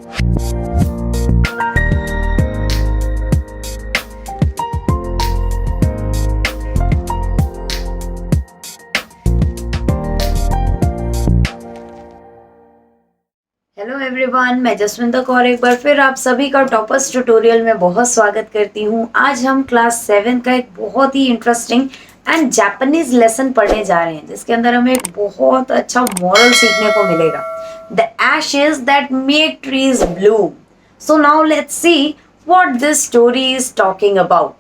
Hello everyone, मैं जसविंदर कौर एक बार फिर आप सभी का टॉपर्स ट्यूटोरियल में बहुत स्वागत करती हूँ। आज हम क्लास 7 का एक बहुत ही इंटरेस्टिंग एंड जापानीज लेसन पढ़ने जा रहे हैं, जिसके अंदर हमें एक बहुत अच्छा मॉरल सीखने को मिलेगा। The ashes that make trees Bloom. So now let's see what this story is talking about.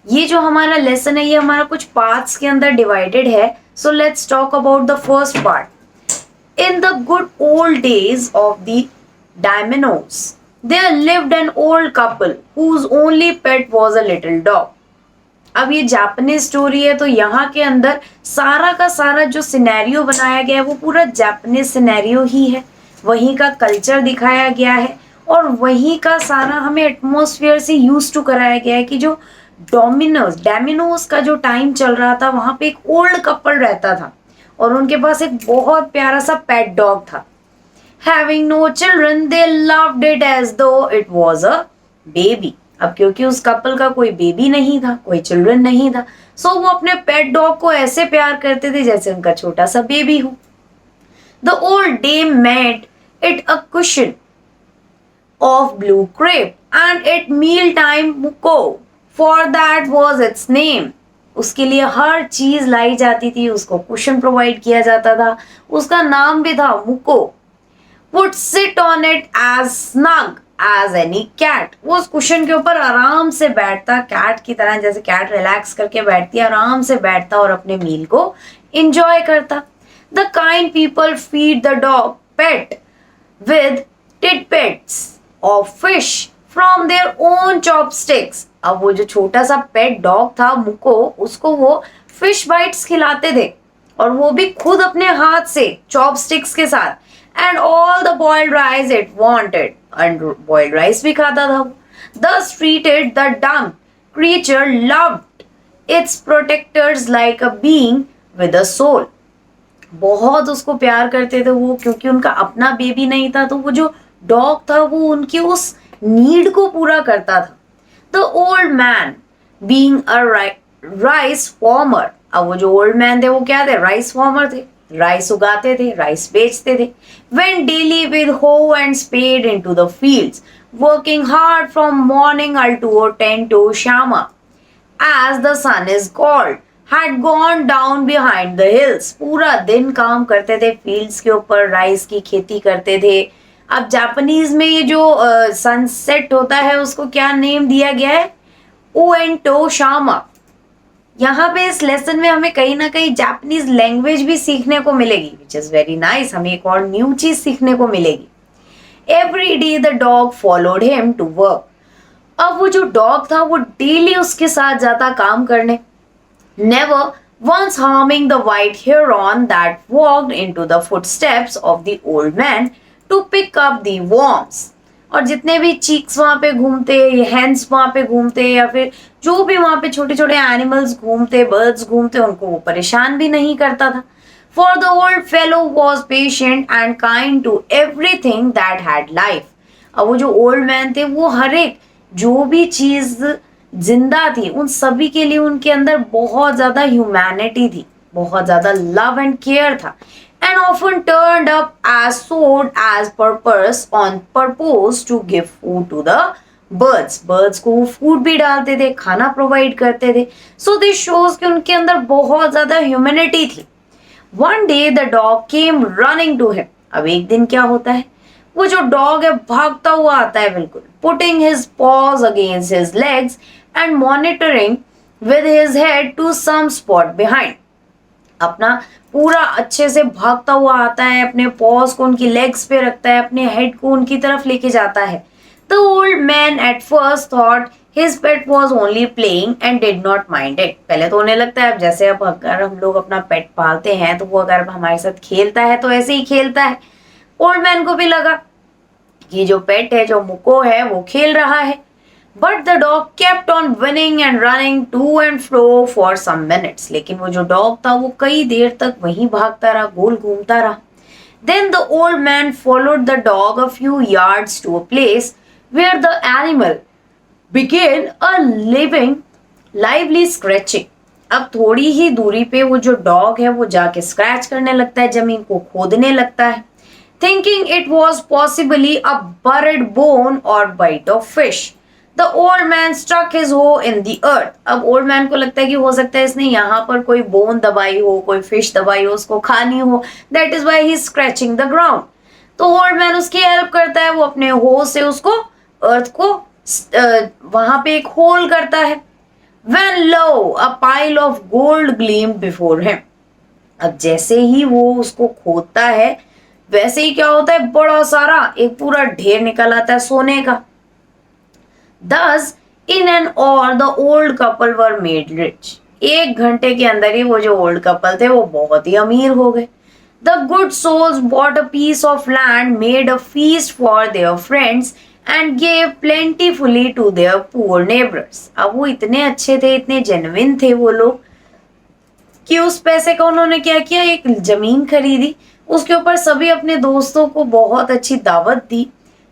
ये जो हमारा लेसन है, ये हमारा कुछ पार्ट्स के अंदर डिवाइडेड है। So let's talk about the first part. In the good old days of the Dominoes, there lived an old couple whose only pet was a little dog. अब ये जापानीज स्टोरी है, तो यहाँ के अंदर सारा का सारा जो सिनेरियो बनाया गया है वो पूरा जापानीज सिनेरियो ही है। वहीं का कल्चर दिखाया गया है और वहीं का सारा हमें एटमॉस्फेयर से यूज टू कराया गया है कि जो डोमिनोज का जो टाइम चल रहा था, वहां पे एक ओल्ड कपल रहता था और उनके पास एक बहुत प्यारा सा पेट डॉग था। Having no children, they loved it as though it was a baby. अब क्योंकि उस कपल का कोई बेबी नहीं था, कोई चिल्ड्रन नहीं था, सो वो अपने पेट डॉग को ऐसे प्यार करते थे जैसे उनका छोटा सा बेबी हो। The old dame made it a cushion of blue crepe and at mealtime muko, for that was its name. उसके लिए हर चीज लाई जाती थी, उसको कुशन प्रोवाइड किया जाता था, उसका नाम भी था Muko. Would sit on it as snug as any cat. वो उस कुशन के ऊपर आराम से बैठता, कैट की तरह, जैसे कैट रिलैक्स करके बैठती है, आराम से बैठता और अपने मील को एंजॉय करता। The kind people feed the dog pet with titbits of fish from their own chopsticks. अब वो जो छोटा सा पेट डॉग था मुको, उसको वो फिश बाइट्स खिलाते थे और वो भी खुद अपने हाथ से, चॉपस्टिक्स के साथ। And all the boiled rice it wanted, and boiled rice भी खाता था वो। Thus treated the dumb creature loved its protectors like a being with a soul. बहुत उसको प्यार करते थे वो, क्योंकि उनका अपना बेबी नहीं था, तो वो जो डॉग था वो उनकी उस नीड को पूरा करता था। The old man being a rice farmer, अब वो जो ओल्ड मैन थे वो क्या थे? राइस फार्मर थे, राइस उगाते थे, राइस बेचते थे। Went daily with hoe and spade into the fields, working hard from morning to attend to Shama, as the sun is called, had gone down behind the hills. पूरा दिन काम करते थे, फील्ड्स के ऊपर राइस की खेती करते थे। अब जापानीज में ये जो सनसेट होता है उसको क्या नेम दिया गया है? ओएंटो शामा। यहाँ पे इस लेसन में हमें कहीं ना कहीं जापानीज लैंग्वेज भी सीखने को मिलेगी, विच इज वेरी नाइस। हमें एक और न्यू चीज सीखने को मिलेगी। Every day the dog followed him to work. अब वो जो डॉग था वो डेली उसके साथ जाता काम करने। Never once harming the white heron that walked into the footsteps of the old man to pick up the worms. और जितने भी चीक्स वहां पे घूमते, हैंस वहां पे घूमते, या फिर जो भी वहां पे छोटे छोटे एनिमल्स घूमते, बर्ड्स घूमते, उनको वो परेशान भी नहीं करता था। For the old fellow was patient and kind to everything that had life. अब वो जो ओल्ड मैन थे वो हर एक जो भी चीज जिंदा थी उन सभी के लिए उनके अंदर बहुत ज्यादा ह्यूमैनिटी थी, बहुत ज्यादा लव एंड केयर था। And often turned up as sold as purpose on purpose to give food to the birds. Birds को फूड भी डालते थे, खाना प्रोवाइड करते थे। So this shows कि उनके अंदर बहुत ज्यादा ह्यूमैनिटी थी। One day the dog came running to him. अब एक दिन क्या होता है, वो जो डॉग है भागता हुआ आता है बिल्कुल, putting his paws against his legs and monitoring with his head to some spot behind. अपना पूरा अच्छे से भागता हुआ आता है, अपने पॉज को उनकी लेग्स पे रखता है, अपने हेड को उनकी तरफ लेके जाता है। The old man at first thought his pet was only playing and did not mind it. पहले तो उन्हें लगता है, अब जैसे अब अगर हम लोग अपना पेट पालते हैं तो वो अगर हमारे साथ खेलता है तो ऐसे ही खेलता है। ओल्ड मैन को भी लगा कि जो पेट है, जो मुको है, वो खेल रहा है। But the dog kept on winning and running to and fro for some minutes. लेकिन वो जो डॉग था वो कई देर तक वहीं भागता रहा, गोल घूमता रहा। Then the old man followed the dog a few yards to a place where the animal began a lively scratching. अब थोड़ी ही दूरी पे वो जो डॉग है वो जाके स्क्रैच करने लगता है, जमीन को खोदने लगता है. Thinking it was possibly a buried bone or bite of fish, the old man struck his hoe in the earth. अब ओल्ड मैन को लगता है कि हो सकता है इसने यहाँ पर कोई बोन दबाई हो, कोई फिश दबाई हो, उसको खानी हो. That is why he is scratching the ground. तो ओल्ड मैन उसकी हेल्प करता है, वो अपने हो से उसको अर्थ को वहां पे एक होल करता है. When lo, a pile of gold gleamed before him. अब जैसे ही वो उसको खोदता है वैसे ही क्या होता है, बड़ा सारा एक पूरा ढेर निकल आता है सोने का. Thus, in an hour, the old couple were made rich. 1 घंटे के अंदर ही वो जो ओल्ड कपल थे वो बहुत ही अमीर हो गए. The good souls bought a piece of land, made a feast for their friends, and gave plentifully to their poor neighbors. अब वो इतने अच्छे थे, इतने जेन्युइन थे वो लोग कि उस पैसे का उन्होंने क्या किया, एक जमीन खरीदी, उसके ऊपर सभी अपने दोस्तों को बहुत अच्छी दावत दी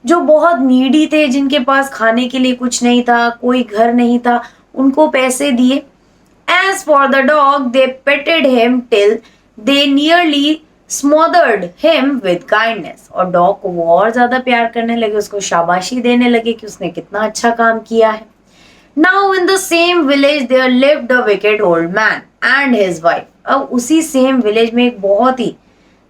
जो बहुत नीडी थे, जिनके पास खाने के लिए कुछ नहीं था, कोई घर नहीं था, उनको पैसे दिए. As for the dog, they petted him till they nearly smothered him with kindness. और डॉग को वो और ज्यादा प्यार करने लगे, उसको शाबाशी देने लगे कि उसने कितना अच्छा काम किया है. Now in the same village there lived a wicked old man and his wife. अब उसी सेम विलेज में एक बहुत ही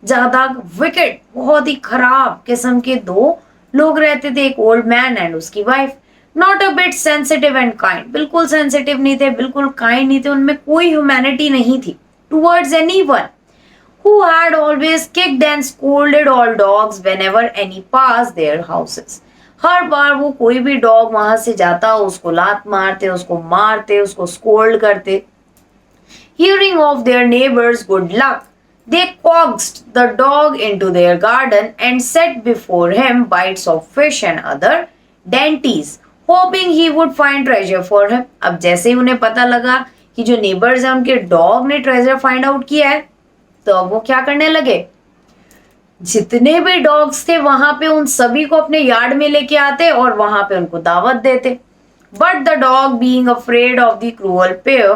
ज्यादा विकेड, बहुत ही खराब किस्म के दो लोग रहते थे, एक ओल्ड मैन एंड उसकी wife. Not a bit sensitive and kind, बिल्कुल सेंसिटिव नहीं थे, बिल्कुल काइंड नहीं थे, उनमें कोई ह्यूमैनिटी नहीं थी towards anyone. Who had always kicked and scolded all dogs whenever any passed their houses. हर बार वो कोई भी डॉग वहां से जाता उसको लात मारते, उसको मारते, उसको स्कोल्ड करते. Hearing of their neighbors' good luck, they coaxed the dog into their garden and set before him bites of fish and other dainties, hoping he would find treasure for him. अब जैसे ही उन्हें पता लगा कि जो neighbours हैं उनके dog ने ट्रेजर फाइंड आउट किया है, तो वो क्या करने लगे, जितने भी डॉग्स थे वहां पे उन सभी को अपने यार्ड में लेके आते और वहां पे उनको दावत देते. But the dog being afraid of the cruel pair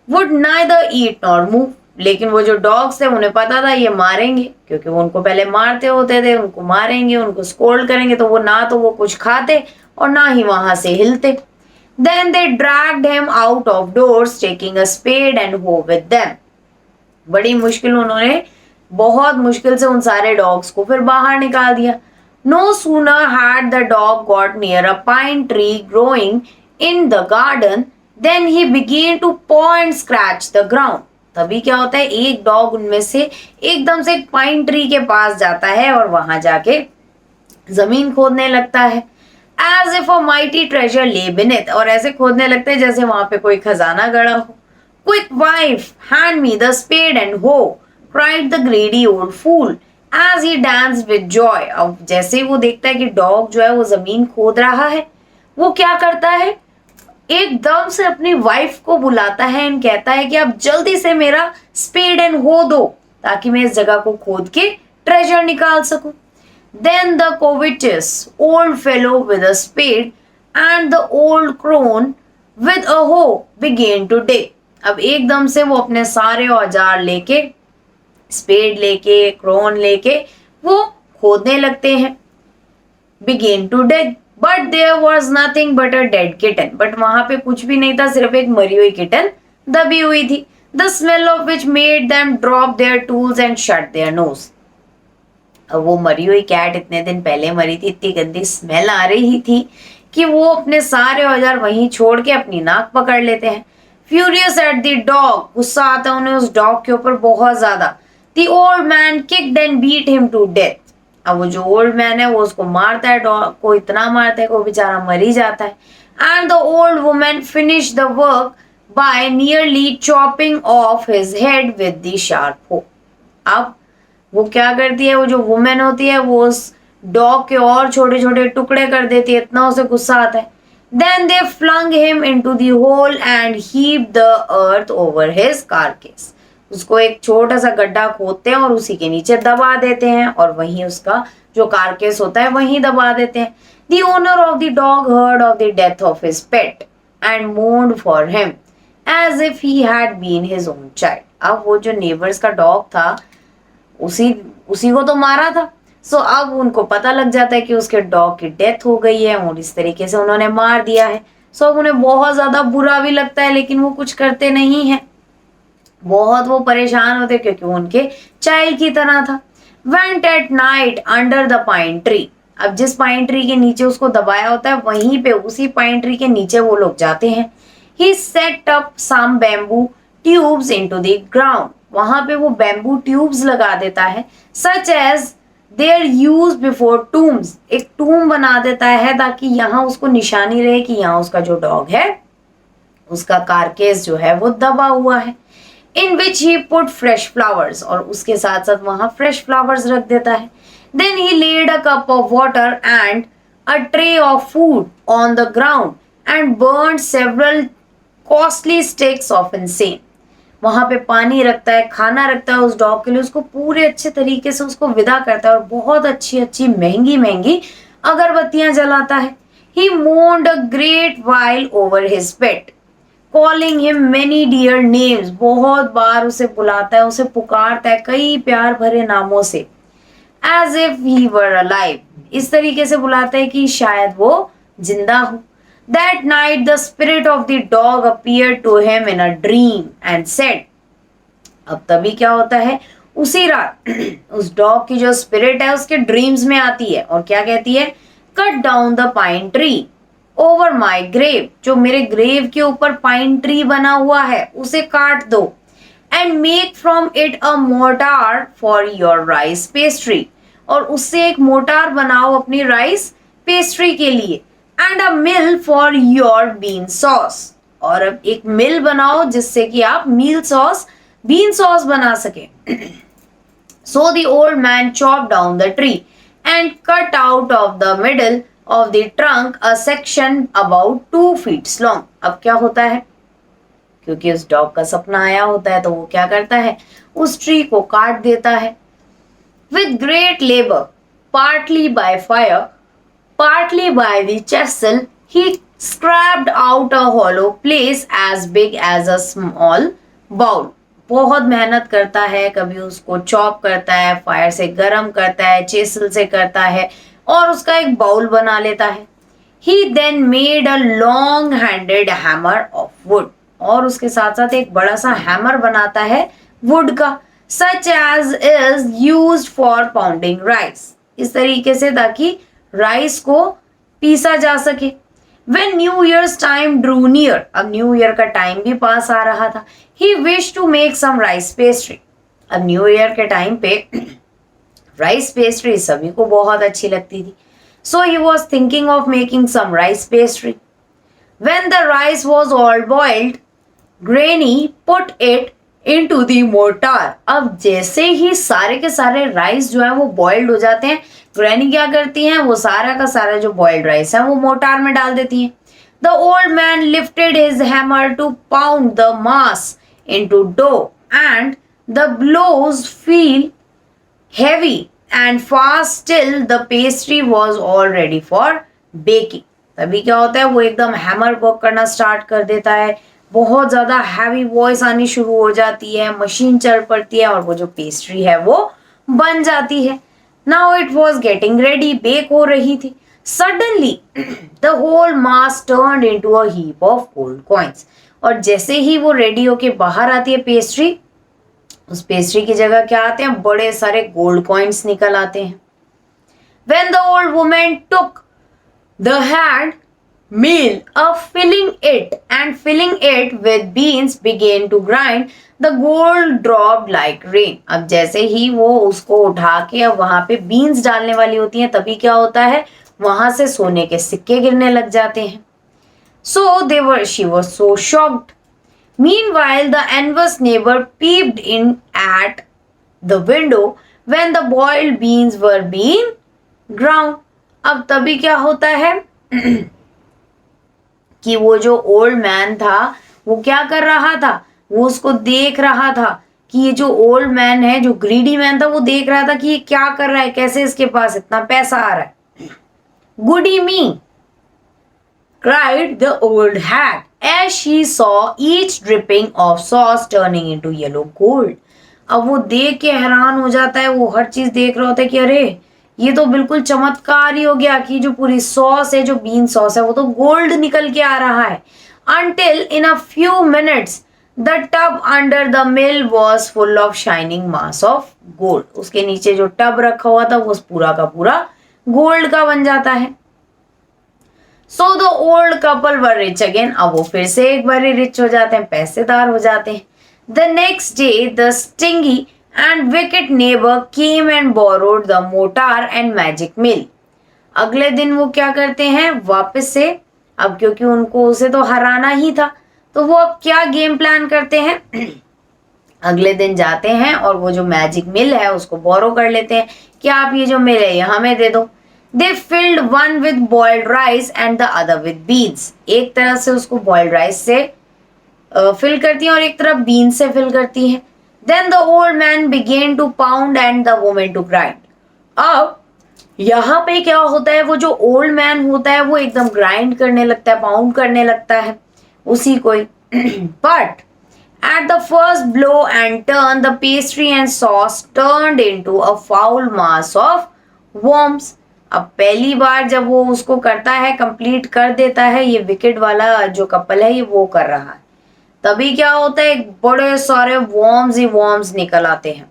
would neither eat nor move. लेकिन वो जो डॉग्स थे उन्हें पता था ये मारेंगे, क्योंकि वो उनको पहले मारते होते थे, उनको मारेंगे, उनको स्कोल्ड करेंगे, तो वो ना तो वो कुछ खाते और ना ही वहां से हिलते. Then they dragged him out of doors, taking a spade and hoe with them. बड़ी मुश्किल उन्होंने, बहुत मुश्किल से उन सारे डॉग्स को फिर बाहर निकाल दिया. No sooner had the dog got near a pine tree growing in the garden than he began to paw and scratch the ground. तभी क्या होता है, एक डॉग उनमें से एकदम से एक पाइन ट्री के पास जाता है और वहां जाके जमीन खोदने लगता है. As if a mighty treasure lay beneath, और ऐसे खोदने लगते हैं जैसे वहां पे कोई खजाना गड़ा हो. Quick wife, hand me the spade and hoe, cried the greedy old fool as he danced with joy. अब जैसे ही वो देखता है कि डॉग जो है वो जमीन खोद रहा है, वो क्या करता है, एकदम से अपनी वाइफ को बुलाता है एंड कहता है कि आप जल्दी से मेरा स्पेड एंड हो दो ताकि मैं इस जगह को खोद के ट्रेजर निकाल सकूं. Then the covetous old fellow with a spade and the old crone with a hoe began to dig. अब एकदम से वो अपने सारे औजार लेके, स्पेड लेके, क्रोन लेके वो खोदने लगते हैं. Began to dig, but there was nothing but a dead kitten. But वहां पे कुछ भी नहीं था, सिर्फ एक मरी हुई किटन दबी हुई थी. The smell of which made them drop their tools and shut their nose. अब वो मरी हुई कैट इतने दिन पहले मरी थी, इतनी गंदी स्मेल आ रही थी कि वो अपने सारे औजार वहीं छोड़ के अपनी नाक पकड़ लेते हैं. Furious at the dog, गुस्सा आता उन्हें उस डॉग के ऊपर बहुत ज्यादा. The old man kicked and beat him to death. अब वो जो ओल्ड मैन है वो उसको मारता है, डॉग को इतना मारता है कि वो बेचारा मर ही जाता है. And the old woman finished the work by nearly chopping off his head with the sharp hoe. अब वो क्या करती है, वो जो वुमेन होती है वो उस डॉग के और छोटे छोटे टुकड़े कर देती है, इतना उसे गुस्सा आता है. Then they flung him into the hole and heaped the earth over his carcass. उसको एक छोटा सा गड्ढा खोदते हैं और उसी के नीचे दबा देते हैं और वहीं उसका जो कारकेस होता है वहीं दबा देते हैं. The owner of the dog heard of the death of his pet and mourned for him as if he had been his own child. अब वो जो नेबर्स का डॉग था उसी उसी को तो मारा था. अब उनको पता लग जाता है कि उसके डॉग की डेथ हो गई है और इस तरीके से उन्होंने मार दिया है. अब उन्हें बहुत ज्यादा बुरा भी लगता है लेकिन वो कुछ करते नहीं है. बहुत वो परेशान होते क्योंकि वो उनके चाइल्ड की तरह था. Went at night under the pine tree. अब जिस पाइन ट्री के नीचे उसको दबाया होता है वहीं पे उसी पाइन ट्री के नीचे वो लोग जाते हैं. He set up some bamboo tubes into the ground. वहां पे वो बैम्बू ट्यूब्स लगा देता है. Such as they are used before tombs. एक टूम बना देता है ताकि यहाँ उसको निशानी रहे कि यहाँ उसका जो डॉग है उसका कारकेस जो है वो दबा हुआ है. In which he put fresh flowers. और उसके साथ साथ वहां फ्रेश फ्लावर्स रख देता है. Then he laid a cup of water and a tray of food on the ground and burned several costly sticks of incense. वहां पे पानी रखता है, खाना रखता है उस डॉग के लिए, उसको पूरे अच्छे तरीके से उसको विदा करता है और बहुत अच्छी अच्छी महंगी महंगी अगरबत्तियां जलाता है. He mourned a great while over his pet, calling him many dear names. बहुत बार उसे बुलाता है, उसे पुकारता है कई प्यार भरे नामों से. As if he were alive. इस तरीके से बुलाता है कि शायद वो जिंदा हो. That night the spirit of the dog appeared to him in a dream and said. अब तभी क्या होता है, उसी रात उस डॉग की जो स्पिरिट है उसके ड्रीम्स में आती है और क्या कहती है, cut down the pine tree over my grave. जो मेरे ग्रेव के ऊपर पाइन ट्री बना हुआ है उसे काट दो. And make from it a mortar for your rice pastry. और उससे एक मोर्टार बनाओ अपनी राइस पेस्ट्री के लिए. And a mill for your bean sauce. और अब एक मिल बनाओ जिससे कि आप मील सॉस बीन सॉस बना सके. So the old man chop down the tree and cut out of the middle of the trunk a section about 2 feet long. अब क्या होता है, क्योंकि उस डॉग का सपना आया होता है तो वो क्या करता है, उस ट्री को काट देता है. With great labor, partly by fire, partly by the chisel, he scraped out a hollow place as big as a small bowl. बहुत मेहनत करता है, कभी उसको चॉप करता है, फायर से गरम करता है, चेसल से करता है और उसका एक बाउल बना लेता है. He then made a long-handled hammer of wood. और उसके साथ साथ एक बड़ा सा हैमर बनाता है वुड का. Such as is used for pounding rice. इस तरीके से ताकि राइस को पीसा जा सके. When New Year's time drew near, अब न्यू ईयर का टाइम भी पास आ रहा था. He wished to make some rice pastry. अब न्यू ईयर के टाइम पे राइस पेस्ट्री सभी को बहुत अच्छी लगती थी. So he was thinking of making some rice pastry. When the rice was all boiled, Granny put it into the mortar. अब जैसे ही सारे के सारे राइस जो है वो बॉइल्ड हो जाते हैं, ग्रैनी क्या करती हैं, वो सारा का सारा जो बॉइल्ड राइस है वो मोर्टार में डाल देती हैं. The old man lifted his hammer to pound the mass into dough and the blows fell heavy and fast till the pastry was all ready for baking. तभी क्या होता है, वो एकदम हैमर वर्क करना स्टार्ट कर देता है, बहुत ज्यादा हैवी वॉइस आनी शुरू हो जाती है, मशीन चल पड़ती है और वो जो पेस्ट्री है वो बन जाती है. Now it was getting ready, bake हो रही थी. Suddenly the whole mass turned into a heap of gold coins. और जैसे ही वो रेडी होके बाहर आती है पेस्ट्री, उस पेस्ट्री की जगह क्या आते हैं, बड़े सारे गोल्ड कॉइन्स निकल आते हैं. When the old woman took the hand meal of filling it with beans began to grind, the gold dropped like rain. अब जैसे ही वो उसको उठा के अब वहां पे बीन्स डालने वाली होती हैं तभी क्या होता है, वहां से सोने के सिक्के गिरने लग जाते हैं. She was so shocked. Meanwhile, the envious neighbor peeped in at the window when the boiled beans were being ground. अब तभी क्या होता है कि वो जो ओल्ड मैन था वो क्या कर रहा था, वो उसको देख रहा था कि ये जो ओल्ड मैन है, जो ग्रीडी मैन था, वो देख रहा था कि ये क्या कर रहा है, कैसे इसके पास इतना पैसा आ रहा है। गुडी मी, cried the old hag as she saw each dripping of sauce turning into yellow gold. अब वो देख के हैरान हो जाता है, वो हर चीज देख रहा होता है कि अरे ये तो बिल्कुल चमत्कार ही हो गया कि जो पूरी सॉस है, जो बीन सॉस है, वो तो गोल्ड निकल के आ रहा है। Until in a few minutes the tub under the mill was full of shining mass of gold. उसके नीचे जो टब रखा हुआ था वो पूरा का पूरा गोल्ड का बन जाता है। So the old couple were rich again. अब वो फिर से एक बार रिच हो जाते हैं, पैसेदार हो जाते हैं। The next day the stingy and wicked neighbor came and borrowed the mortar and magic mill. अगले दिन वो क्या करते हैं, वापस से, अब क्योंकि उनको उसे तो हराना ही था, तो वो अब क्या गेम प्लान करते हैं अगले दिन जाते हैं और वो जो मैजिक मिल है उसको बोरो कर लेते हैं कि आप ये जो मिल है ये हमें दे दो। They filled one with boiled rice and the other with beans. एक तरह से उसको boiled rice से फिल करती हैं और एक तरफ बीन से फिल करती हैं। Then the old man began to pound and the woman to grind. अब यहाँ पे क्या होता है, वो जो ओल्ड मैन होता है वो एकदम ग्राइंड करने लगता है, पाउंड करने लगता है उसी को ही। But at the first blow and turn, the pastry and sauce turned into a foul mass of worms. अब पहली बार जब वो उसको करता है, कंप्लीट कर देता है, ये विकेट वाला जो कपल है ये वो कर रहा है, तभी क्या होता है, बड़े सारे वॉर्म्स ही वॉर्म्स निकल आते हैं।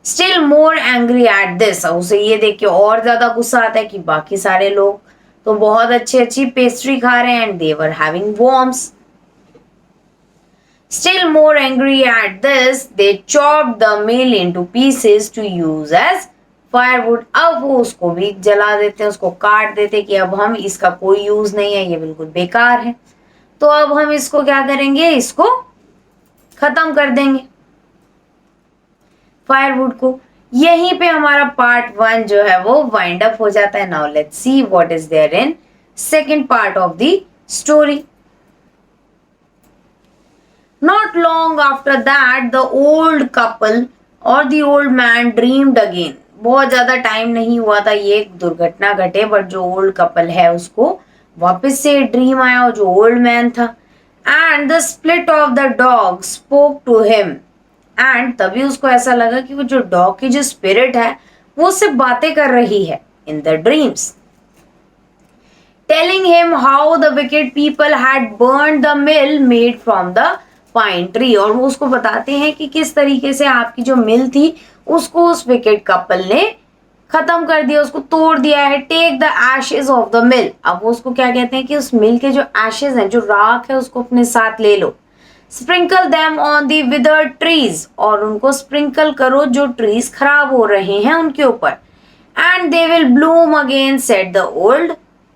Still more angry at this, उसे ये देख के और ज्यादा गुस्सा आता है कि बाकी सारे लोग तो बहुत अच्छी पेस्ट्री खा रहे हैं and they were having worms. Still more angry at this they chopped the mill into pieces to use as firewood. अब वो उसको भी जला देते हैं, उसको काट देते हैं कि अब हम इसका कोई यूज नहीं है, ये बिल्कुल बेकार है, तो अब हम इसको क्या करेंगे, इसको खत्म कर देंगे फायरवुड को। यहीं पे हमारा पार्ट 1 जो है वो वाइंड अप हो जाता है। Now let's see what is there in second part of the story. Not long after that, the old couple or the old man dreamed again. बहुत ज्यादा टाइम नहीं हुआ था ये दुर्घटना घटे, बट जो ओल्ड कपल है उसको वापस से ड्रीम आया, और जो ओल्ड मैन था, and the spirit of the dog spoke to him, and तभी उसको ऐसा लगा कि वो जो डॉग की जो स्पिरिट है वो उससे बातें कर रही है in the dreams, telling him how the wicked people had burned the mill made from the pine tree. और वो उसको बताते हैं कि किस तरीके से आपकी जो मिल थी उसको उस विकेट कपल ने खत्म कर दिया, उसको तोड़ दिया है। Take the ashes of the mill, अब वो उसको क्या कहते हैं कि उस मिल के जो एशेज हैं, जो राख है, उसको अपने साथ ले लो। Sprinkle them on the withered trees, और उनको स्प्रिंकल करो जो ट्रीज खराब हो रहे हैं उनके ऊपर। And they will Bloom again said the old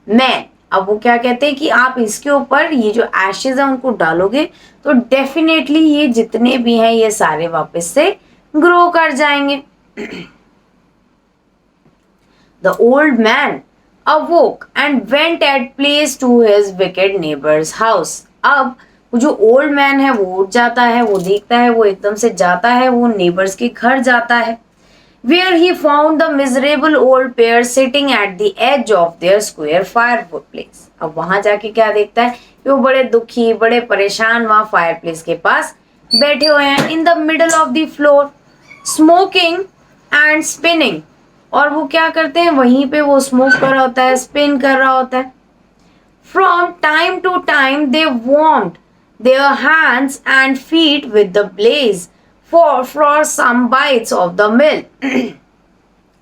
man. अब वो क्या कहते हैं कि आप इसके ऊपर ये जो एशेज है उनको डालोगे तो डेफिनेटली ये जितने भी हैं ये सारे वापस से ग्रो कर जाएंगे। The old man awoke and went at place to his wicked neighbor's house. अब वो जो ओल्ड मैन है वो उठ जाता है, वो देखता है, वो एकदम से जाता है, वो नेबर्स के घर जाता है, where he found the miserable old pair sitting at the edge of their square fireplace. अब वहां जाके क्या देखता है कि वो बड़े दुखी, बड़े परेशान वहां फायरप्लेस के पास बैठे हुए हैं, in the middle of the floor smoking and spinning. और वो क्या करते हैं, वहीं पे वो स्मोक कर रहा होता है, स्पिन कर रहा होता है। From time to time they warmed their hands and feet with the blaze for some bites of the mill.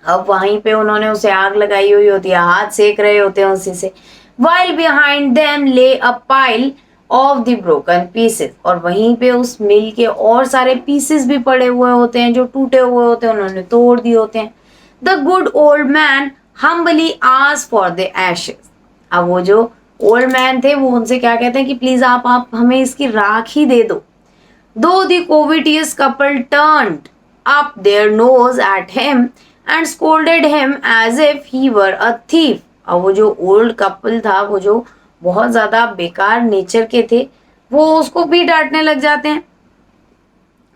अब वहीं पे उन्होंने उसे आग लगाई हुई होती है, हाथ सेक रहे होते हैं उसी से। While behind them lay a pile of the broken pieces, और वहीं पे उस मिल के और सारे पीसेस भी पड़े हुए होते हैं जो टूटे हुए होते हैं, उन्होंने तोड़ दिए होते हैं। The good old man humbly asked for the ashes. अब वो जो ओल्ड मैन थे वो उनसे क्या कहते हैं कि प्लीज आप हमें इसकी राख ही दे दो। Though the covetous couple turned up their nose at him and scolded him as if he were a thief. अब वो जो ओल्ड कपल था, वो जो बहुत ज्यादा बेकार नेचर के थे, वो उसको भी डांटने लग जाते हैं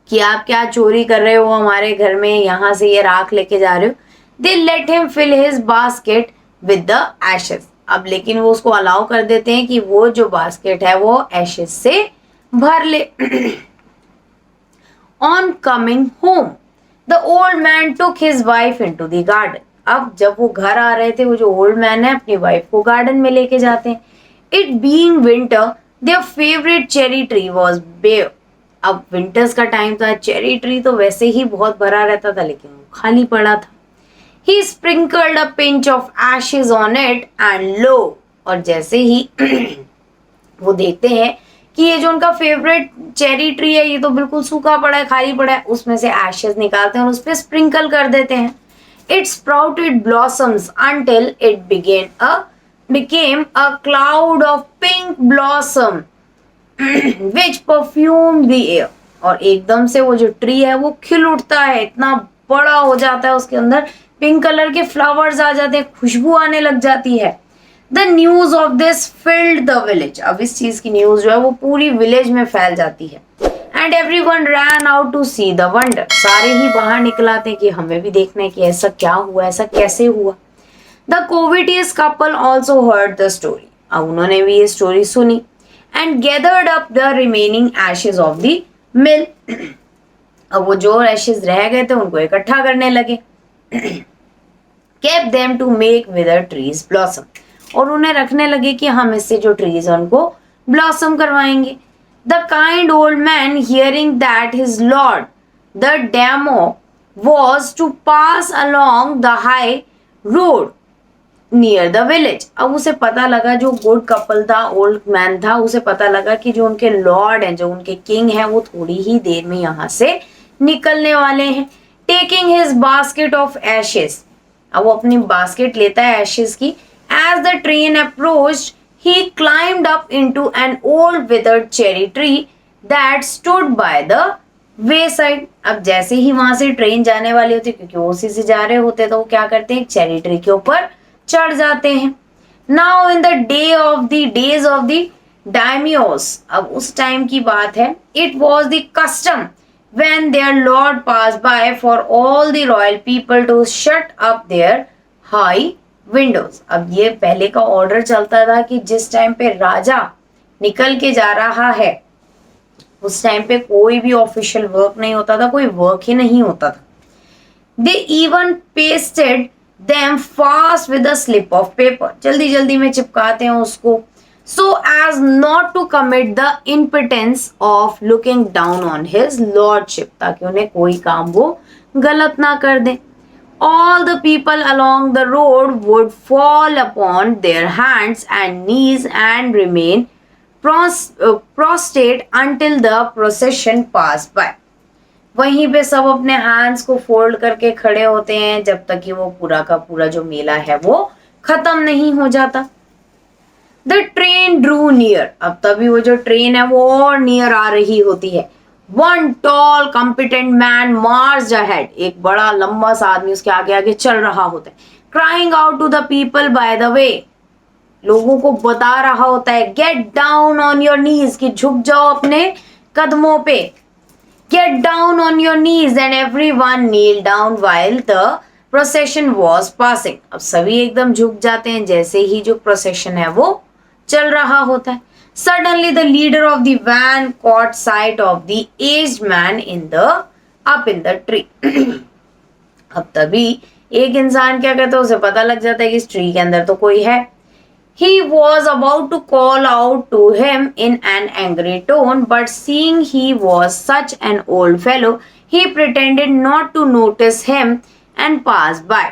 कि आप क्या चोरी कर रहे हो हमारे घर में, यहाँ से ये राख लेके जा रहे हो। They let him fill his basket with the ashes. अब लेकिन वो उसको अलाउ कर देते हैं कि वो जो बास्केट है वो एशेस से भर ले। On coming home the old man took his wife into the garden. अब जब वो घर आ रहे थे, वो जो ओल्ड मैन है अपनी वाइफ को गार्डन में लेके जाते हैं। It being winter their favourite cherry tree was bare. अब विंटर्स का टाइम था, चेरी ट्री तो वैसे ही बहुत भरा रहता था लेकिन वो खाली पड़ा था। He sprinkled a pinch of ashes on it and lo, और जैसे ही वो देखते हैं कि ये जो उनका फेवरेट चेरी ट्री है ये तो बिल्कुल सूखा पड़ा है, खाली पड़ा है, उसमें से एशेस निकालते हैं और उस पर स्प्रिंकल कर देते हैं। It sprouted blossoms until it became a cloud of pink blossom which perfumed the air। और एकदम से वो जो ट्री है वो खिल उठता है, इतना बड़ा हो जाता है, उसके अंदर पिंक कलर के फ्लावर्स आ जाते हैं, खुशबू आने लग जाती है। The news of this filled the village. अब इस चीज की न्यूज जो है वो पूरी विलेज में फैल जाती है। And everyone ran out to see the wonder. सारे ही बाहर निकलाते हैं कि हमें भी देखना है कि ऐसा क्या हुआ, ऐसा कैसे हुआ। The covetous couple also heard the story. अब उन्होंने भी ये स्टोरी सुनी। And gathered up the remaining ashes of the mill. अब वो जो एशेज रह गए थे उनको इकट्ठा करने लगे। kept them to make withered trees blossom। और उन्हें रखने लगे कि हम इससे जो ट्रीज है उनको ब्लॉसम करवाएंगे। The kind old man hearing that his lord the demo was to pass along the high road near the village। अब उसे पता लगा, जो गुड कपल था, ओल्ड मैन था, उसे पता लगा कि जो उनके लॉर्ड हैं, जो उनके किंग हैं, वो थोड़ी ही देर में यहाँ से निकलने वाले हैं। Taking his basket of ashes। अब वो अपनी बास्केट लेता है एशेस की। As the train approached, he climbed up into an old withered cherry tree that stood by the wayside। अब जैसे ही वहां से ट्रेन जाने वाली होती, क्योंकि वो उसी से जा रहे होते, तो वो क्या करते हैं, एक चेरी ट्री के ऊपर चढ़ जाते हैं। Now in the days of the daimios, अब उस टाइम की बात है, it was the custom when their lord passed by for all the royal people to shut up their high windows। अब ये पहले का ऑर्डर चलता था कि जिस टाइम पे राजा निकल के जा रहा है उस टाइम पे कोई भी ऑफिशियल वर्क नहीं होता था, कोई वर्क ही नहीं होता था। They even pasted them fast with a slip of paper। जल्दी जल्दी में चिपकाते हैं उसको, so as not to commit the impotence of looking down on his lordship, ताकि उन्हें कोई काम वो गलत ना कर दे। All the people along the road would fall upon their hands and knees and remain prostrate until the procession passed by। वहीं पे सब अपने हैंड्स को फोल्ड करके खड़े होते हैं जब तक कि वो पूरा का पूरा जो मेला है वो खत्म नहीं हो जाता। The train drew near। अब तभी वो जो ट्रेन है वो और नियर आ रही होती है। One tall competent man marched ahead। एक बड़ा लंबा सा आदमी उसके आगे आगे चल रहा होता है। Crying out to the people by the way। लोगों को बता रहा होता है get down on your knees, कि झुक जाओ अपने कदमों पे। Get down on your knees and everyone kneel down while the procession was passing। अब सभी एकदम झुक जाते हैं जैसे ही जो प्रोसेशन है वो चल रहा होता है। Suddenly the leader of the van caught sight of the aged man up in the tree। अब तभी एक इंसान क्या कहता है, उसे पता लग जाता है कि इस ट्री के अंदर तो कोई है। He was about to call out to him in an angry tone, but seeing he was such an old fellow, he pretended not to notice him and passed by।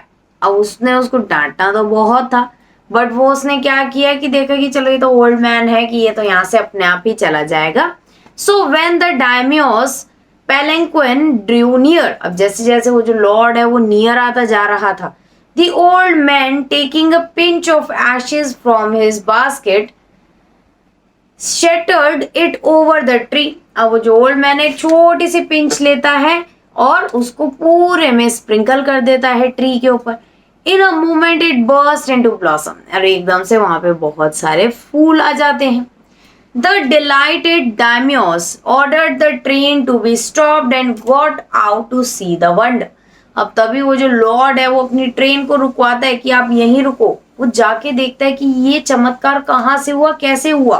अब उसने उसको डांटना तो बहुत था, बट वो उसने क्या किया कि देखा कि चलो ये तो ओल्ड मैन है, कि ये तो यहाँ से अपने आप ही चला जाएगा। So when the daimios palanquin drew near। अब जैसे जैसे वो जो लॉर्ड है वो नियर आता जा रहा था, the old man taking a pinch of ashes from his basket shattered it over the tree। अब वो जो ओल्ड मैन एक छोटी सी पिंच लेता है और उसको पूरे में स्प्रिंकल कर देता है ट्री के ऊपर। In a moment it burst into blossom. और एकदम से वहां पे बहुत सारे फूल आ जाते हैं। The delighted daimyos ordered the train to be stopped and got out to see the wonder. अब तभी वो जो लॉर्ड है वो अपनी ट्रेन को रुकवाता है कि आप यहीं रुको। वो जाके देखता है कि ये चमत्कार कहाँ से हुआ, कैसे हुआ।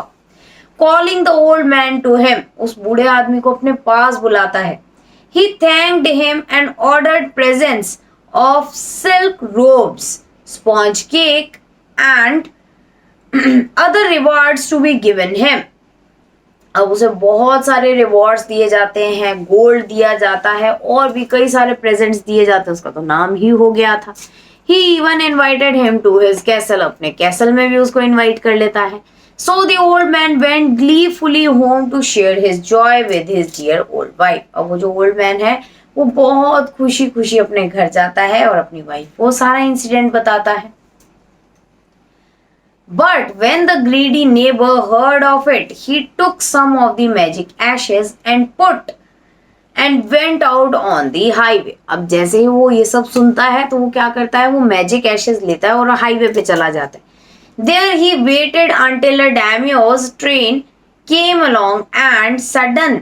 Calling the old man to him, उस बूढ़े आदमी को अपने पास बुलाता है। He thanked him and ordered presents of silk robes, sponge cake and other rewards to be given him. अब उसे बहुत सारे रिवॉर्ड्स दिए जाते हैं, गोल्ड दिया जाता है और भी कई सारे प्रेजेंट्स दिए जाते हैं। उसका तो नाम ही हो गया था। He even invited him to his castle, अपने कैसल में भी उसको इनवाइट कर लेता है। So the old man went gleefully home to share his joy with his dear old wife. अब वो जो ओल्ड मैन है वो बहुत खुशी खुशी अपने घर जाता है और अपनी वाइफ को सारा इंसिडेंट बताता है। But when the greedy neighbor heard of it, he took some of the magic ashes and went out on the highway. अब जैसे ही वो ये सब सुनता है तो वो क्या करता है, वो मैजिक एशेस लेता है और हाईवे पे चला जाता है। There he waited until a daimyo's train came along and sudden,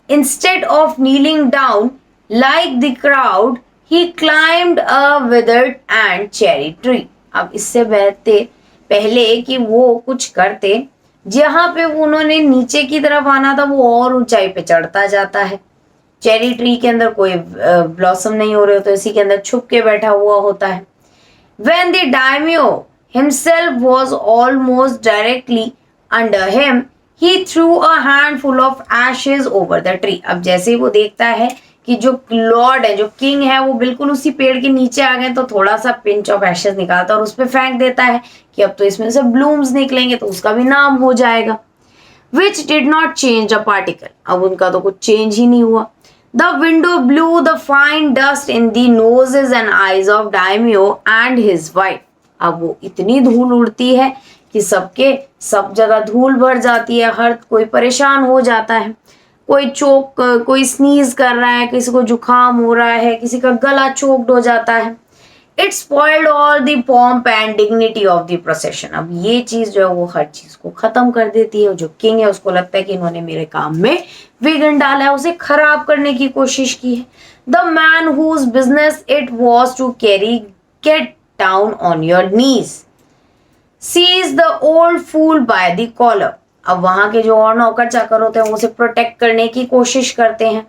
instead of kneeling down like the crowd, he climbed a withered and cherry tree. अब इससे पहले कि वो कुछ करते, जहां पे उन्होंने नीचे की तरफ आना था वो और ऊंचाई पे चढ़ता जाता है। चेरी ट्री के अंदर कोई ब्लॉसम नहीं हो रहे होते, इसी के अंदर छुप के बैठा हुआ होता है। When the daimyo himself was almost directly under him, he threw a handful of ashes over the tree. अब जैसे ही वो देखता है कि जो लॉर्ड है, जो किंग है, वो बिल्कुल उसी पेड़ के नीचे आ गए, तो थोड़ा सा पिंच ऑफ एशेस निकालता है और उस पर फेंक देता है कि अब तो इसमें से ब्लूम्स निकलेंगे तो उसका भी नाम हो जाएगा। Which did not change a particle. अब उनका तो कुछ चेंज ही नहीं हुआ। The window blew the fine dust in the noses and eyes of daimyo and his wife. अब वो इतनी धूल उड़ती है कि सबके सब जगह धूल भर जाती है, हर कोई परेशान हो जाता है। कोई कोई स्नीज कर रहा है, किसी को जुकाम हो रहा है, किसी का गला चोक्ड हो जाता है। It spoiled all the pomp and dignity of the procession. अब ये चीज जो है वो हर चीज को खत्म कर देती है। जो किंग है उसको लगता है कि इन्होंने मेरे काम में विघ्न डाला है, उसे खराब करने की कोशिश की है। The man whose business it was to carry, get down on your knees, seize the old fool by the collar. अब वहां के जो और नौकर चाकर होते हैं वो उसे प्रोटेक्ट करने की कोशिश करते हैं।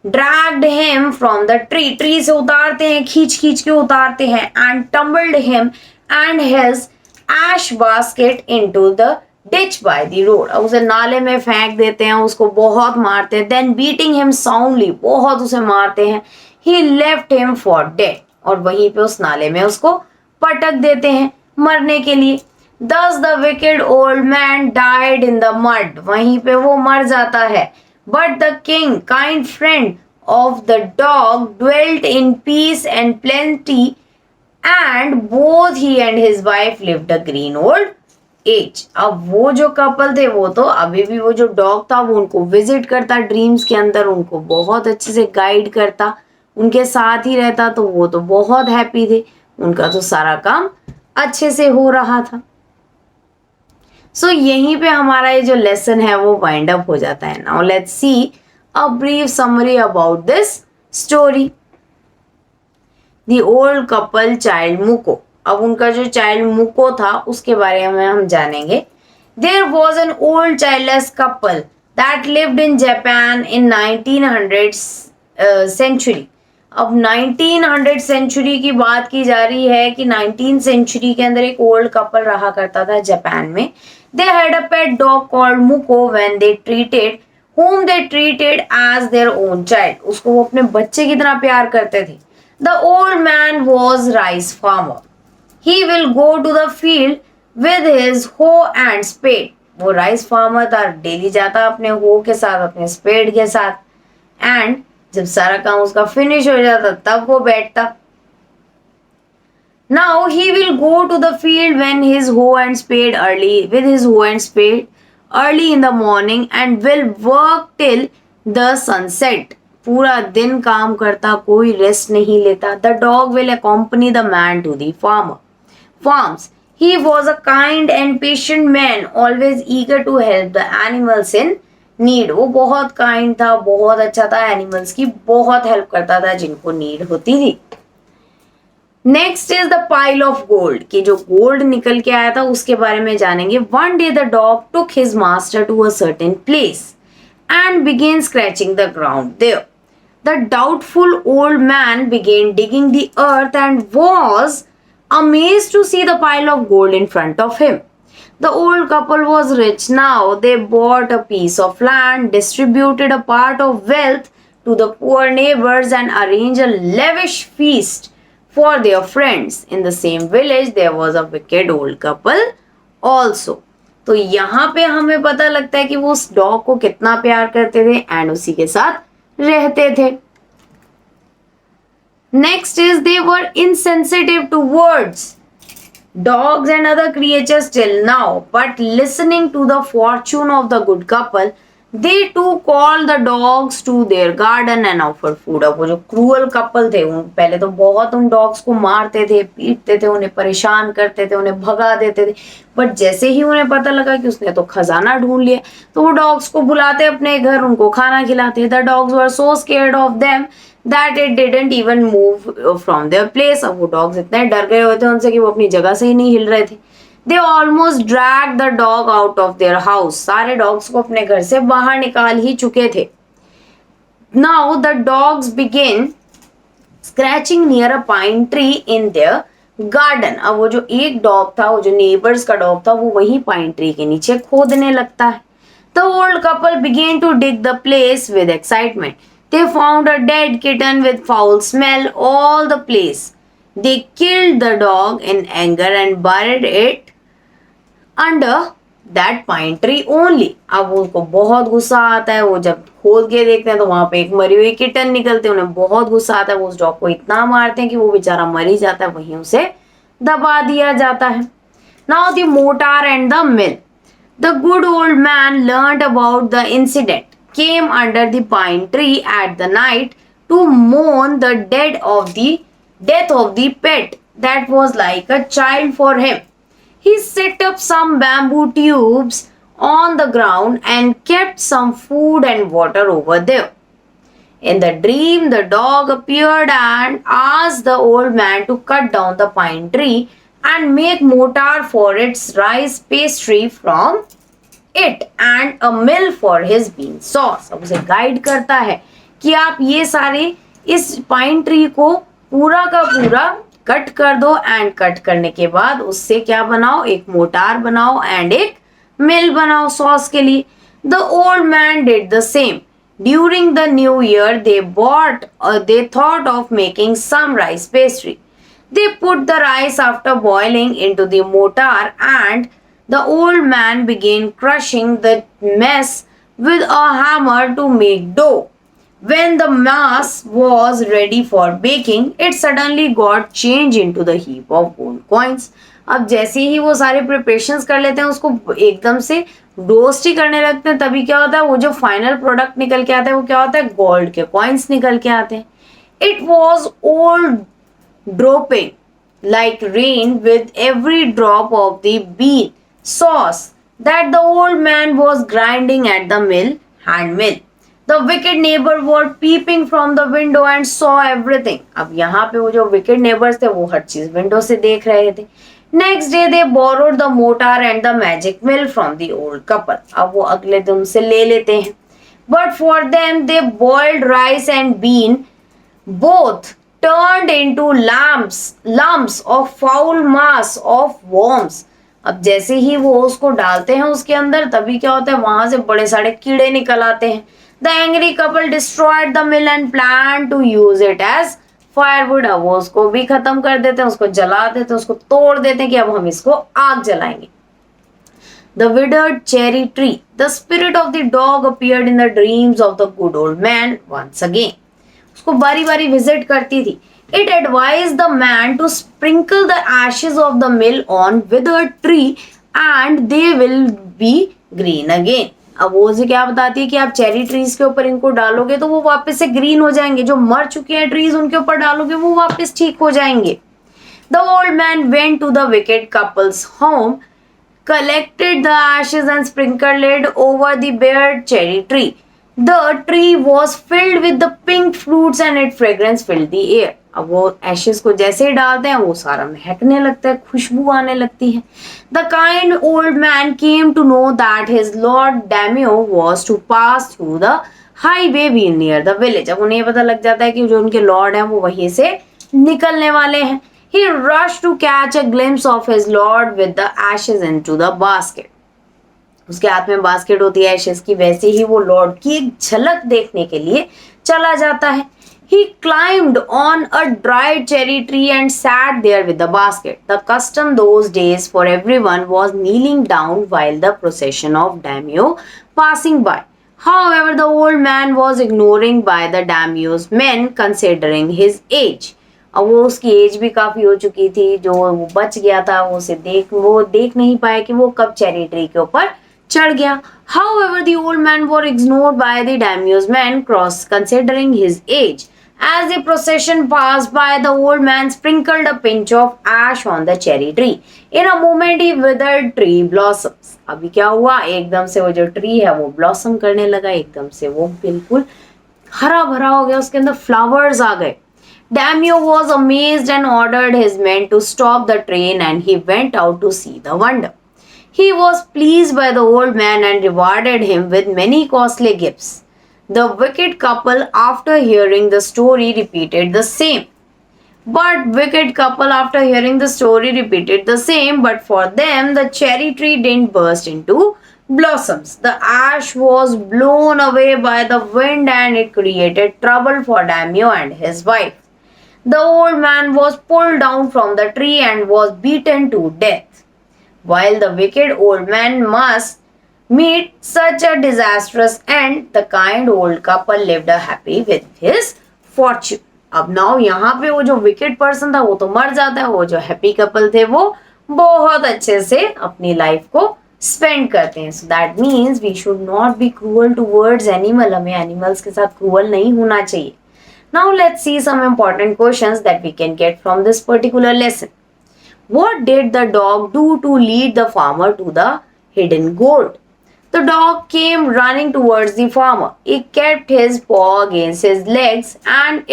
Dragged him from the tree, tree से उतारते हैं, खींच खींच के उतारते हैं। And tumbled him and his ash basket into the ditch by the road. अब उसे नाले में फेंक देते हैं, उसको बहुत मारते हैं। Then beating him soundly, बहुत उसे मारते हैं। He left him for dead, और वहीं पे उस नाले में उसको पटक देते हैं मरने के लिए। Thus the wicked old man died in the mud, वहीं पे वो मर जाता है। But the king, kind friend of the dog, dwelt in peace and plenty, and both he and his wife lived a green old age. अब वो जो couple थे वो तो अभी भी, वो जो डॉग था वो उनको विजिट करता ड्रीम्स के अंदर, उनको बहुत अच्छे से गाइड करता, उनके साथ ही रहता, तो वो तो बहुत हैप्पी थे, उनका तो सारा काम अच्छे से हो रहा था। सो यहीं पे हमारा ये जो लेसन है वो वाइंड अप हो जाता है। Now let's see a brief summary about this story. The old couple child Muko, अब उनका जो चाइल्ड मुको था उसके बारे में हम जानेंगे। There was an old childless couple that lived in Japan in 1900 century. अब 1900 सेंचुरी की बात की जा रही है कि 19th सेंचुरी के अंदर एक ओल्ड कपल रहा करता था जापान में। They had a pet dog called Muko whom they treated as their own child. उसको वो अपने बच्चे की तरह प्यार करते थे। The old man was rice farmer. He will go to the field with his hoe and spade. वो राइस फार्मर था, डेली जाता अपने हो के साथ, अपने स्पेड के साथ, एंड जब सारा काम उसका फिनिश हो जाता तब वो बैठता। Now he will go to the field with his hoe and spade early in the morning and will work till the sunset. पूरा दिन काम करता, कोई रेस्ट नहीं लेता। The dog will accompany the man to the farms. He was a kind and patient man, always eager to help the animals in need. वो बहुत kind था, बहुत अच्छा था, animals की बहुत help करता था जिनको need होती थी. Next is the pile of gold, कि जो gold निकल के आया था उसके बारे में जानेंगे. One day the dog took his master to a certain place and began scratching the ground there. The doubtful old man began digging the earth and was amazed to see the pile of gold in front of him. The old couple was rich now. They bought a piece of land, distributed a part of wealth to the poor neighbors, and arranged a lavish feast for their friends. In the same village, there was a wicked old couple also. तो यहाँ पे हमें पता लगता है कि वो उस डॉग को कितना प्यार करते थे एंड उसी के साथ रहते थे. Next is they were insensitive to words. Dogs and other creatures till now, but listening to the fortune of the good couple, they too called the dogs to their garden and offered food. अब वो जो cruel couple थे उन पहले तो बहुत उन dogs को मारते थे, पीटते थे, उन्हें परेशान करते थे, उन्हें भगा देते थे. बट जैसे ही उन्हें पता लगा कि उसने तो खजाना ढूंढ लिया तो वो डॉग्स को बुलाते अपने घर, उनको खाना खिलाते. The dogs were so scared of them that it didn't even move from their place. अब वो डॉग्स इतने डर गए हुए थे उनसे कि वो अपनी जगह से ही नहीं हिल रहे थे. They almost dragged the dog out of their house. सारे डॉग्स को अपने घर से बाहर निकाल ही चुके थे. Now the dogs began scratching near a pine tree in their garden. अब वो जो एक डॉग था, वो जो नेबर्स का डॉग था, वो वहीं पाइन ट्री के नीचे खोदने लगता है. The old couple began to dig the place with excitement. They found a dead kitten with foul smell all the place. They killed the dog in anger and buried it under that pine tree only. अब उनको बहुत गुस्सा आता है. वो जब खोद के देखते हैं तो वहां पे एक मरी हुई किटन निकलते हैं. उन्हें बहुत गुस्सा आता है. वो उस डॉग को इतना मारते हैं कि वो बेचारा मर ही जाता है. वहीं उसे दबा दिया जाता है. Now the mortar and the mill. The good old man learned about the incident, came under the pine tree at the night to mourn the death of the pet that was like a child for him. He set up some bamboo tubes on the ground and kept some food and water over there. In the dream, the dog appeared and asked the old man to cut down the pine tree and make mortar for its rice pastry from it and a mill for his bean sauce. अब उसे guide करता है कि आप ये सारे इस pine tree को पूरा का पूरा कट कर दो एंड कट करने के बाद उससे क्या बनाओ, एक मोटार बनाओ एंड एक मिल बनाओ सॉस के लिए. The old man did the same. During the new year, they thought of making some rice pastry. They put the rice after boiling into the mortar and the old man began crushing the mess with a hammer to make dough. When the mass was ready for baking, it suddenly got changed into the heap of gold coins. अब जैसे ही वो सारे preparations कर लेते हैं, उसको एकदम से रोस्ट ही करने लगते हैं, तभी क्या होता है, वो जो फाइनल प्रोडक्ट निकल के आता है वो क्या होता है, गोल्ड के कॉइन्स निकल के आते हैं. It was old dropping like rain with every drop of the bean sauce that the old man was grinding at the hand mill. The wicked neighbor was peeping from the window and saw everything. अब यहाँ पे वो जो wicked neighbors थे वो हर चीज window से देख रहे थे. Next day they borrowed the mortar and the magic mill from the old couple. अब वो अगले दिन से ले लेते हैं. But for them they boiled rice and bean both turned into lumps of foul mass of worms. अब जैसे ही वो उसको डालते हैं उसके अंदर, तभी क्या होता है, वहां से बड़े सारे कीड़े निकल आते हैं. The angry couple destroyed the mill and planned to use it as firewood. अब वो उसको भी खत्म कर देते हैं, उसको जला देते हैं, उसको तोड़ देते हैं कि अब हम इसको आग जलाएंगे. The withered cherry tree. The spirit of the dog appeared in the dreams of the good old man once again. उसको बारी बारी विजिट करती थी. It advised the man to sprinkle the ashes of the mill on withered tree and they will be green again. अब वो उसे क्या बताती है कि आप चेरी ट्रीज के ऊपर इनको डालोगे तो वो वापस से ग्रीन हो जाएंगे. जो मर चुके हैं ट्रीज उनके ऊपर डालोगे वो वापस ठीक हो जाएंगे. The old man went to the wicked couple's home, collected the ashes and sprinkled it over the bare cherry tree. The tree was filled with the pink fruits and its fragrance filled the air. अब वो ashes को जैसे ही डालते हैं वो सारा महकने लगता है, खुशबू आने लगती है. The kind old man came to know that his lord Daimyo was to pass through the highway near the village. अब उन्हें पता लग जाता है कि जो उनके लॉर्ड हैं वो वहीं से निकलने वाले हैं. He rushed to catch a glimpse of his lord with the ashes into the basket. उसके हाथ में बास्केट होती है एशेस की, वैसे ही वो लॉर्ड की एक झलक देखने के लिए चला जाता है. He climbed on a dried cherry tree and sat there with the basket. The custom those days for everyone was kneeling down while the procession of daimyo passing by. However, the old man was ignoring by the daimyo's men considering his age. अब वो उसकी as भी काफी हो चुकी थी, जो वो बच गया था वो देख नहीं पाया कि वो कब चेरी ट्री के ऊपर चढ़ गया. However, the old man was ignored by the daimyo's men considering his age. As the procession passed by, the old man sprinkled a pinch of ash on the cherry tree. In a moment, he withered tree blossoms. अभी क्या हुआ, एकदम से वो जो tree है वो blossom करने लगा, एकदम से वो बिल्कुल हरा भरा हो गया, उसके अंदर फ्लावर्स आ गए. Daimyo was amazed and ordered his men to stop the train, and he went out to see the wonder. He was pleased by the old man and rewarded him with many costly gifts. The wicked couple, after hearing the story, repeated the same. But for them, the cherry tree didn't burst into blossoms. The ash was blown away by the wind and it created trouble for Daimyo and his wife. The old man was pulled down from the tree and was beaten to death. While the wicked old man must meet such a disastrous end, the kind old couple lived happy with his fortune. अब now यहाँ पे वो जो wicked person था वो तो मर जाता है, वो जो हैप्पी कपल थे वो बहुत अच्छे से अपनी लाइफ को स्पेंड करते हैं. So that means we should not be cruel towards animal. हमें एनिमल्स के साथ क्रूअल नहीं होना चाहिए. Now let's see some important questions that we can get from this particular lesson. What did the dog do to lead the farmer to the hidden gold? The dog came running towards the farmer. It kept his paw against his legs and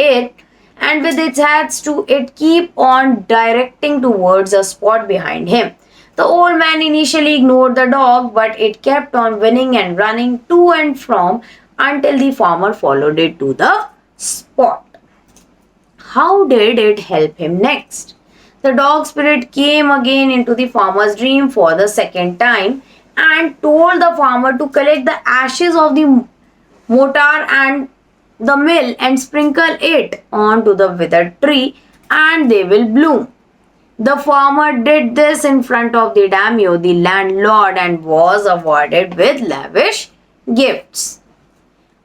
with its hands it keep on directing towards a spot behind him. The old man initially ignored the dog, but it kept on winning and running to and from until the farmer followed it to the spot. How did it help him next? The dog spirit came again into the farmer's dream for the second time and told the farmer to collect the ashes of the mortar and the mill and sprinkle it onto the withered tree and they will bloom. The farmer did this in front of the daimyo, the landlord, and was awarded with lavish gifts.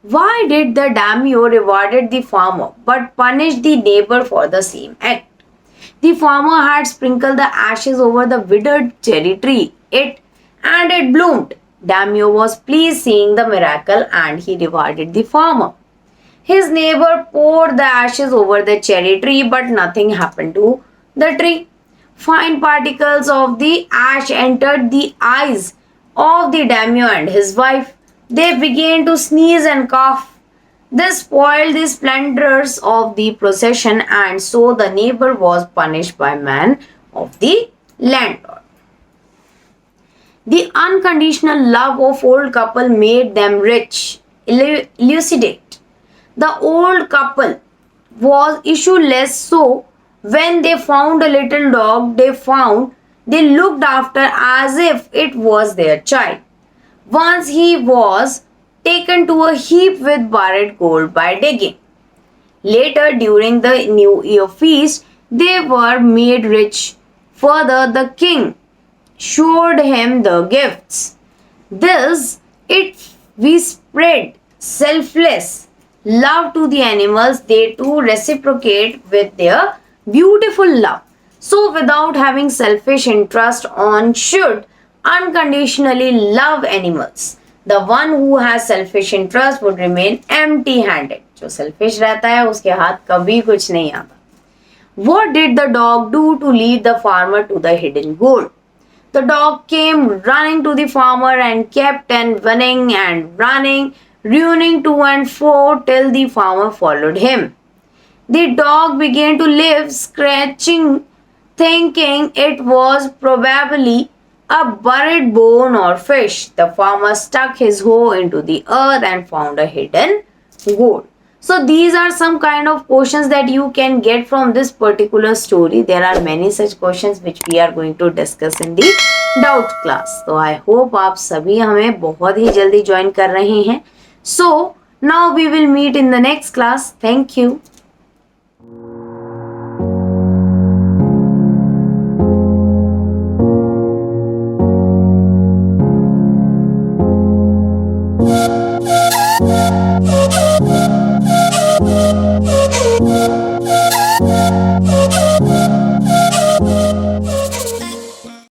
Why did the daimyo rewarded the farmer but punished the neighbor for the same act? The farmer had sprinkled the ashes over the withered cherry tree. It bloomed. Daimyo was pleased seeing the miracle and he rewarded the farmer. His neighbor poured the ashes over the cherry tree, but nothing happened to the tree. Fine particles of the ash entered the eyes of the daimyo and his wife. They began to sneeze and cough. This spoiled the splendors of the procession, and so the neighbor was punished by man of the landlord. The unconditional love of old couple made them rich. Elucidate. The old couple was issueless, so when they found a little dog they looked after as if it was their child. Once he was taken to a heap with buried gold by digging. Later, during the New Year feast, they were made rich. Further, the king showed him the gifts. We spread selfless love to the animals. They too reciprocate with their beautiful love. So, without having selfish interest, one should unconditionally love animals. The one who has selfish interest would remain empty-handed. जो selfish रहता है उसके हाथ कभी कुछ नहीं आता. What did the dog do to lead the farmer to the hidden gold? The dog came running to the farmer and kept on running and running, running to and fro till the farmer followed him. The dog began to live, scratching, thinking it was probably a buried bone or fish. The farmer stuck his hoe into the earth and found a hidden gold. So these are some kind of questions that you can get from this particular story. There are many such questions which we are going to discuss in the doubt class. तो I hope आप सभी हमें बहुत ही जल्दी join कर रहे हैं. So now we will meet in the next class. Thank you.